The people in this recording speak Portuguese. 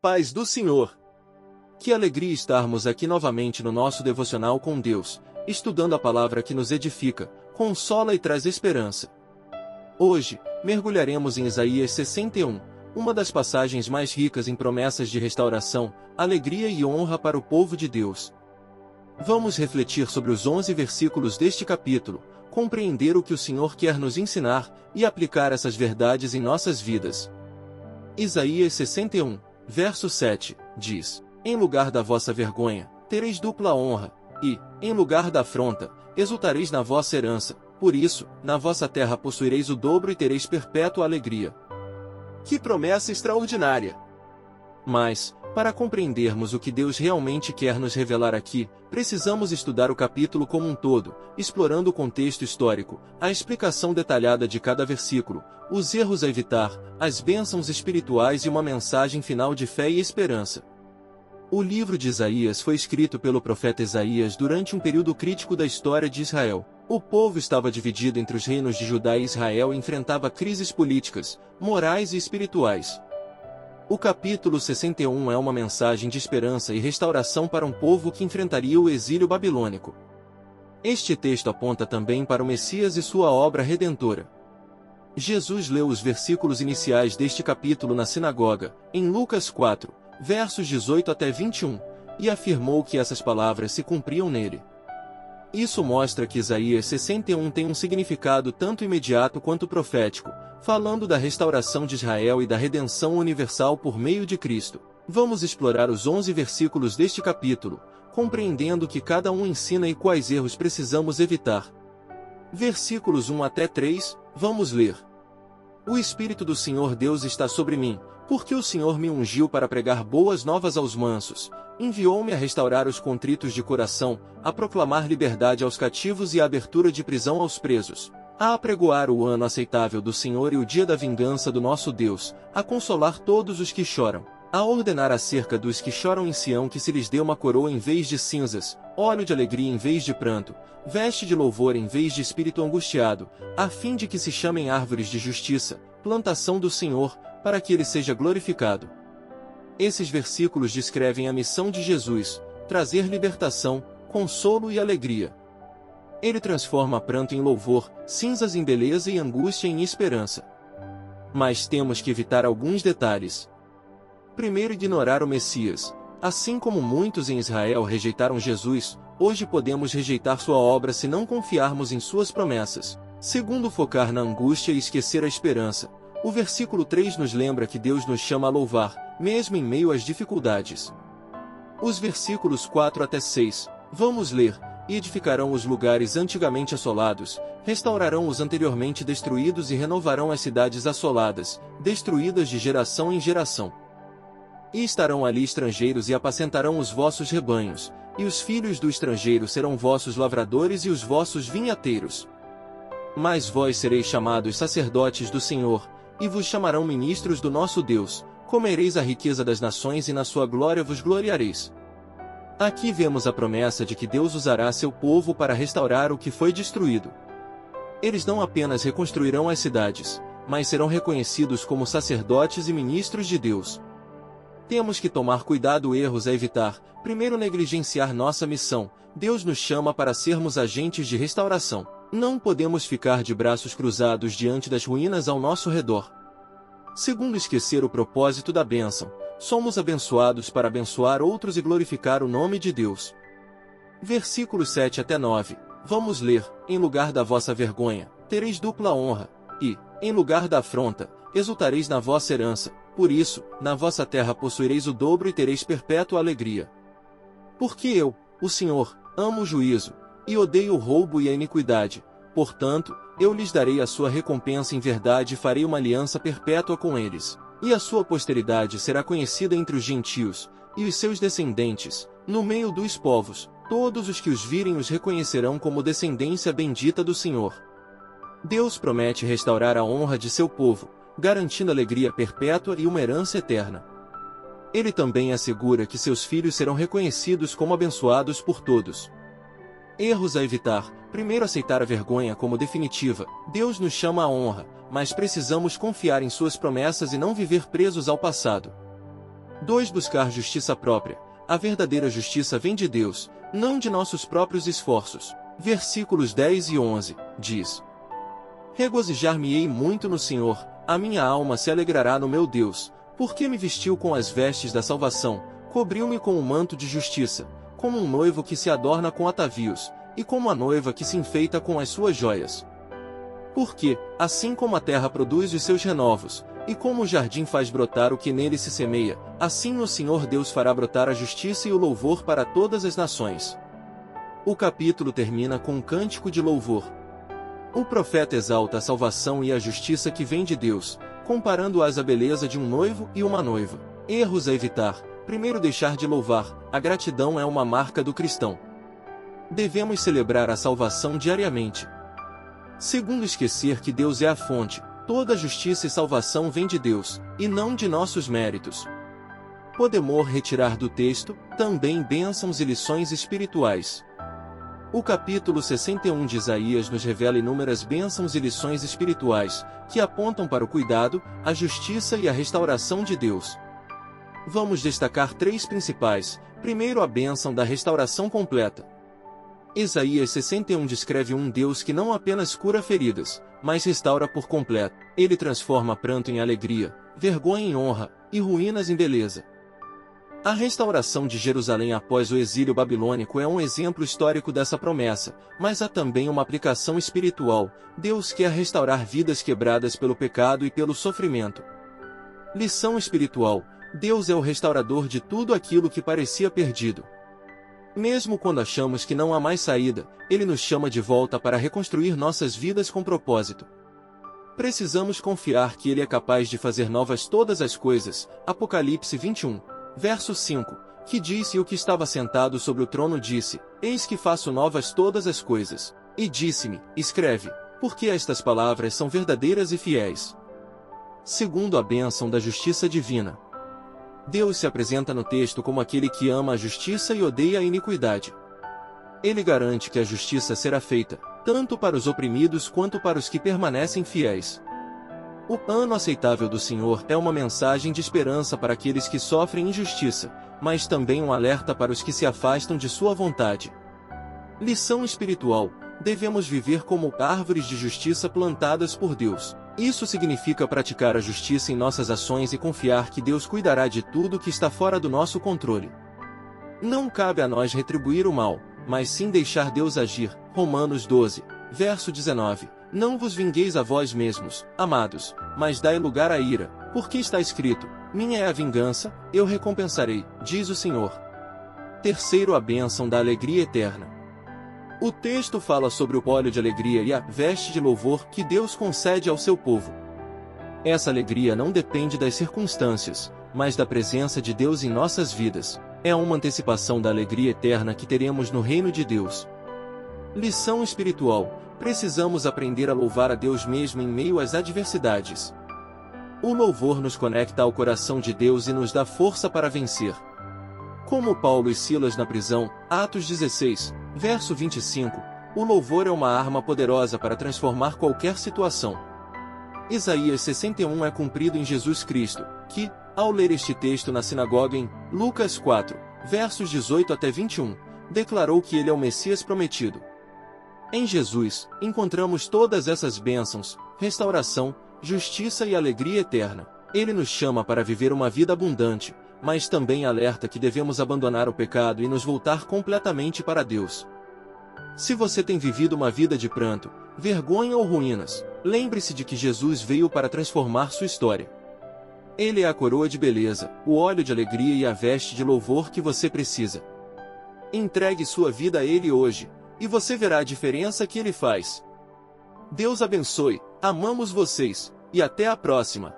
Paz do Senhor! Que alegria estarmos aqui novamente no nosso devocional com Deus, estudando a palavra que nos edifica, consola e traz esperança. Hoje, mergulharemos em Isaías 61, uma das passagens mais ricas em promessas de restauração, alegria e honra para o povo de Deus. Vamos refletir sobre os 11 versículos deste capítulo, compreender o que o Senhor quer nos ensinar e aplicar essas verdades em nossas vidas. Isaías 61, verso 7, diz: Em lugar da vossa vergonha, tereis dupla honra, e, em lugar da afronta, exultareis na vossa herança, por isso, na vossa terra possuireis o dobro e tereis perpétua alegria. Que promessa extraordinária! Mas, para compreendermos o que Deus realmente quer nos revelar aqui, precisamos estudar o capítulo como um todo, explorando o contexto histórico, a explicação detalhada de cada versículo, os erros a evitar, as bênçãos espirituais e uma mensagem final de fé e esperança. O livro de Isaías foi escrito pelo profeta Isaías durante um período crítico da história de Israel. O povo estava dividido entre os reinos de Judá e Israel e enfrentava crises políticas, morais e espirituais. O capítulo 61 é uma mensagem de esperança e restauração para um povo que enfrentaria o exílio babilônico. Este texto aponta também para o Messias e sua obra redentora. Jesus leu os versículos iniciais deste capítulo na sinagoga, em Lucas 4, versos 18 até 21, e afirmou que essas palavras se cumpriam nele. Isso mostra que Isaías 61 tem um significado tanto imediato quanto profético, falando da restauração de Israel e da redenção universal por meio de Cristo. Vamos explorar os 11 versículos deste capítulo, compreendendo o que cada um ensina e quais erros precisamos evitar. Versículos 1 até 3, vamos ler. O Espírito do Senhor Deus está sobre mim, porque o Senhor me ungiu para pregar boas novas aos mansos, enviou-me a restaurar os contritos de coração, a proclamar liberdade aos cativos e a abertura de prisão aos presos, a apregoar o ano aceitável do Senhor e o dia da vingança do nosso Deus, a consolar todos os que choram, a ordenar acerca dos que choram em Sião que se lhes dê uma coroa em vez de cinzas, óleo de alegria em vez de pranto, veste de louvor em vez de espírito angustiado, a fim de que se chamem árvores de justiça, plantação do Senhor, para que ele seja glorificado. Esses versículos descrevem a missão de Jesus, trazer libertação, consolo e alegria. Ele transforma pranto em louvor, cinzas em beleza e angústia em esperança. Mas temos que evitar alguns detalhes. Primeiro, ignorar o Messias. Assim como muitos em Israel rejeitaram Jesus, hoje podemos rejeitar sua obra se não confiarmos em suas promessas. Segundo, focar na angústia e esquecer a esperança. O versículo 3 nos lembra que Deus nos chama a louvar, mesmo em meio às dificuldades. Os versículos 4 até 6, vamos ler: E edificarão os lugares antigamente assolados, restaurarão os anteriormente destruídos e renovarão as cidades assoladas, destruídas de geração em geração. E estarão ali estrangeiros e apacentarão os vossos rebanhos, e os filhos do estrangeiro serão vossos lavradores e os vossos vinhateiros. Mas vós sereis chamados sacerdotes do Senhor, e vos chamarão ministros do nosso Deus, comereis a riqueza das nações e na sua glória vos gloriareis. Aqui vemos a promessa de que Deus usará seu povo para restaurar o que foi destruído. Eles não apenas reconstruirão as cidades, mas serão reconhecidos como sacerdotes e ministros de Deus. Temos que tomar cuidado erros a evitar. Primeiro, negligenciar nossa missão. Deus nos chama para sermos agentes de restauração. Não podemos ficar de braços cruzados diante das ruínas ao nosso redor. Segundo, esquecer o propósito da bênção. Somos abençoados para abençoar outros e glorificar o nome de Deus. Versículos 7 até 9. Vamos ler: Em lugar da vossa vergonha, tereis dupla honra, e, em lugar da afronta, exultareis na vossa herança. Por isso, na vossa terra possuireis o dobro e tereis perpétua alegria. Porque eu, o Senhor, amo o juízo, e odeio o roubo e a iniquidade. Portanto, eu lhes darei a sua recompensa em verdade e farei uma aliança perpétua com eles. E a sua posteridade será conhecida entre os gentios, e os seus descendentes, no meio dos povos. Todos os que os virem os reconhecerão como descendência bendita do Senhor. Deus promete restaurar a honra de seu povo, garantindo alegria perpétua e uma herança eterna. Ele também assegura que seus filhos serão reconhecidos como abençoados por todos. Erros a evitar. Primeiro, aceitar a vergonha como definitiva. Deus nos chama à honra, mas precisamos confiar em suas promessas e não viver presos ao passado. 2. Buscar justiça própria. A verdadeira justiça vem de Deus, não de nossos próprios esforços. Versículos 10 e 11, diz: Regozijar-me-ei muito no Senhor, a minha alma se alegrará no meu Deus, porque me vestiu com as vestes da salvação, cobriu-me com o manto de justiça, como um noivo que se adorna com atavios, e como a noiva que se enfeita com as suas joias. Porque, assim como a terra produz os seus renovos, e como o jardim faz brotar o que nele se semeia, assim o Senhor Deus fará brotar a justiça e o louvor para todas as nações. O capítulo termina com um cântico de louvor. O profeta exalta a salvação e a justiça que vem de Deus, comparando-as à beleza de um noivo e uma noiva. Erros a evitar. Primeiro, deixar de louvar. A gratidão é uma marca do cristão. Devemos celebrar a salvação diariamente. Segundo, esquecer que Deus é a fonte. Toda justiça e salvação vem de Deus, e não de nossos méritos. Podemos retirar do texto, também bênçãos e lições espirituais. O capítulo 61 de Isaías nos revela inúmeras bênçãos e lições espirituais, que apontam para o cuidado, a justiça e a restauração de Deus. Vamos destacar 3 principais. Primeiro, a bênção da restauração completa. Isaías 61 descreve um Deus que não apenas cura feridas, mas restaura por completo. Ele transforma pranto em alegria, vergonha em honra, e ruínas em beleza. A restauração de Jerusalém após o exílio babilônico é um exemplo histórico dessa promessa, mas há também uma aplicação espiritual. Deus quer restaurar vidas quebradas pelo pecado e pelo sofrimento. Lição espiritual: Deus é o restaurador de tudo aquilo que parecia perdido. Mesmo quando achamos que não há mais saída, Ele nos chama de volta para reconstruir nossas vidas com propósito. Precisamos confiar que Ele é capaz de fazer novas todas as coisas. Apocalipse 21, verso 5, que disse: E o que estava sentado sobre o trono disse: Eis que faço novas todas as coisas. E disse-me: Escreve, porque estas palavras são verdadeiras e fiéis. Segundo, a bênção da justiça divina. Deus se apresenta no texto como aquele que ama a justiça e odeia a iniquidade. Ele garante que a justiça será feita, tanto para os oprimidos quanto para os que permanecem fiéis. O ano aceitável do Senhor é uma mensagem de esperança para aqueles que sofrem injustiça, mas também um alerta para os que se afastam de sua vontade. Lição espiritual: devemos viver como árvores de justiça plantadas por Deus. Isso significa praticar a justiça em nossas ações e confiar que Deus cuidará de tudo que está fora do nosso controle. Não cabe a nós retribuir o mal, mas sim deixar Deus agir. Romanos 12, verso 19. Não vos vingueis a vós mesmos, amados, mas dai lugar à ira, porque está escrito: Minha é a vingança, eu recompensarei, diz o Senhor. Terceiro, a bênção da alegria eterna. O texto fala sobre o óleo de alegria e a veste de louvor que Deus concede ao seu povo. Essa alegria não depende das circunstâncias, mas da presença de Deus em nossas vidas. É uma antecipação da alegria eterna que teremos no reino de Deus. Lição espiritual: precisamos aprender a louvar a Deus mesmo em meio às adversidades. O louvor nos conecta ao coração de Deus e nos dá força para vencer. Como Paulo e Silas na prisão, Atos 16, verso 25, o louvor é uma arma poderosa para transformar qualquer situação. Isaías 61 é cumprido em Jesus Cristo, que, ao ler este texto na sinagoga em Lucas 4, versos 18 até 21, declarou que ele é o Messias prometido. Em Jesus, encontramos todas essas bênçãos, restauração, justiça e alegria eterna. Ele nos chama para viver uma vida abundante, mas também alerta que devemos abandonar o pecado e nos voltar completamente para Deus. Se você tem vivido uma vida de pranto, vergonha ou ruínas, lembre-se de que Jesus veio para transformar sua história. Ele é a coroa de beleza, o óleo de alegria e a veste de louvor que você precisa. Entregue sua vida a Ele hoje, e você verá a diferença que Ele faz. Deus abençoe, amamos vocês, e até a próxima!